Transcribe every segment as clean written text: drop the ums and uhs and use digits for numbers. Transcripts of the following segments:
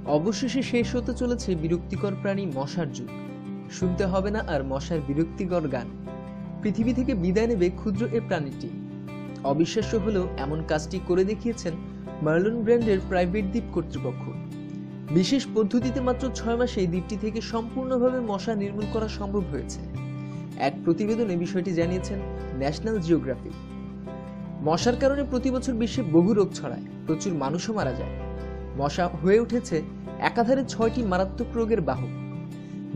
অবশেষে শেষ হতে চলেছে বিরক্তিকর প্রাণী মশার যুগ। শুনতে হবে না আর মশার বিরক্তিকর গান। পৃথিবী থেকে বিদায় নেবে ক্ষুদ্র এ প্রাণীটি। অবিশ্বাস্য হলেও এমন কাজটি করে দেখিয়েছেন মার্লন ব্র্যান্ডের প্রাইভেট দ্বীপ কর্তৃপক্ষ। বিশেষ পদ্ধতিতে মাত্র 6 মাসে এই দ্বীপটি থেকে সম্পূর্ণভাবে মশা নির্মূল করা সম্ভব হয়েছে। এক প্রতিবেদনে বিষয়টি জানিয়েছেন ন্যাশনাল জিওগ্রাফি। মশার কারণে প্রতি বছর বিশ্বে বহু রোগ ছড়ায়, প্রচুর মানুষও মারা যায়। মশা হয়ে উঠেছে একাধারে 6টি মারাত্মক রোগের বাহক।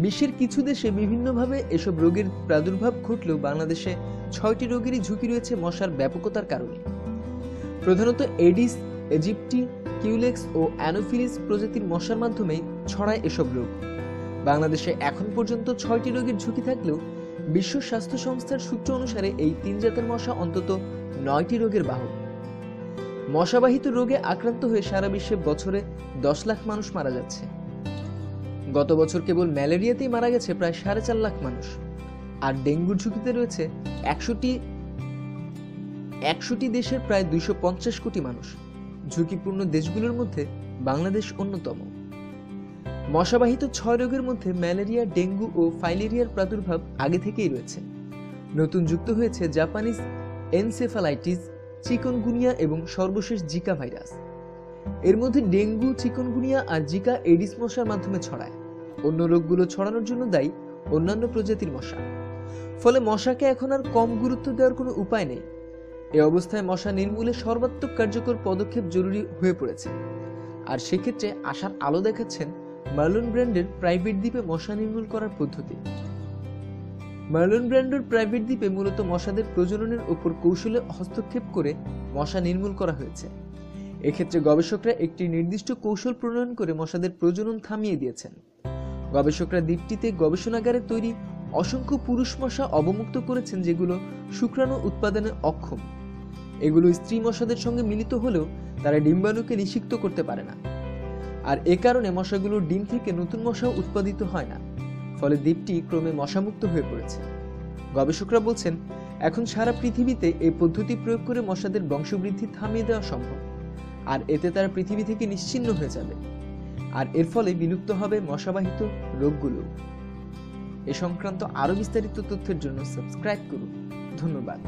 বিশ্বের কিছু দেশে বিভিন্নভাবে এসব রোগের প্রাদুর্ভাব ঘটলেও বাংলাদেশে 6টি রোগেরই ঝুঁকি রয়েছে মশার ব্যাপকতার কারণে। প্রধানত এডিস ইজিপ্টি, কিউলেক্স ও অ্যানোফিলিস প্রজাতির মশার মাধ্যমে ছড়ায় এসব রোগ। বাংলাদেশে এখন পর্যন্ত 6টি রোগের ঝুঁকি থাকলেও বিশ্ব স্বাস্থ্য সংস্থার সূত্র অনুসারে এই 3 জাতের মশা অন্তত 9টি রোগের বাহক। মশাবাহিত রোগে আক্রান্ত হয়ে সারা বিশ্বে বছরে 10 লাখ মানুষ মারা যাচ্ছে। গত বছর কেবল ম্যালেরিয়াতেই মারা গেছে প্রায় 4.5 লাখ মানুষ। আর ডেঙ্গুর ঝুঁকিতে রয়েছে 100টি দেশের প্রায় 250 কোটি মানুষ। ঝুঁকিপূর্ণ দেশগুলোর মধ্যে বাংলাদেশ অন্যতম। মশাবাহিত 6 রোগের মধ্যে ম্যালেরিয়া, ডেঙ্গু ও ফাইলেরিয়ার প্রাদুর্ভাব আগে থেকেই রয়েছে। নতুন যুক্ত হয়েছে জাপানিজ এনসেফালাইটিস, চিকনগুনিয়া এবং সর্বশেষ জিকা ভাইরাস। এর মধ্যে ডেঙ্গু, চিকনগুনিয়া আর জিকা এডিস মশার মাধ্যমে ছড়ায়। অন্য রোগগুলো ছড়ানোর জন্য দায়ী অন্যান্য প্রজাতির মশা। ফলে মশাকে এখন আর কম গুরুত্ব দেওয়ার কোনো উপায় নেই। এ অবস্থায় মশা নির্মূলে সর্বাত্মক কার্যকর পদক্ষেপ জরুরি হয়ে পড়েছে। আর সেক্ষেত্রে আশার আলো দেখাচ্ছেন মার্লন ব্র্যান্ডের প্রাইভেট দ্বীপে মশা নির্মূল করার পদ্ধতি। মার্লন ব্র্যান্ডের প্রাইভেট দ্বীপে মূলত মশাদের প্রজননের উপর কৌশলে হস্তক্ষেপ করে মশা নির্মূল করা হয়েছে। এক্ষেত্রে গবেষকরা একটি নির্দিষ্ট কৌশল প্রণয়ন করে মশাদের প্রজনন থামিয়ে দিয়েছেন। গবেষকরা দ্বীপটিতে গবেষণাগারে তৈরি অসংখ্য পুরুষ মশা অবমুক্ত করেছেন, যেগুলো শুক্রাণু উৎপাদনে অক্ষম। এগুলো স্ত্রী মশাদের সঙ্গে মিলিত হলেও তারা ডিম্বাণুকে নিষিক্ত করতে পারে না। আর এ কারণে মশাগুলোর ডিম থেকে নতুন মশাও উৎপাদিত হয় না। ফলে দ্বীপটি ক্রমে মশামুক্ত হয়ে পড়েছে। গবেষকরা বলছেন, এখন সারা পৃথিবীতে এই পদ্ধতি প্রয়োগ করে মশাদের বংশবৃদ্ধি থামিয়ে দেওয়া সম্ভব। আর এতে তারা পৃথিবী থেকে নিশ্চিহ্ন হয়ে যাবে। আর এর ফলে বিলুপ্ত হবে মশাবাহিত রোগগুলো। এ সংক্রান্ত আরো বিস্তারিত তথ্যের জন্য সাবস্ক্রাইব করুন। ধন্যবাদ।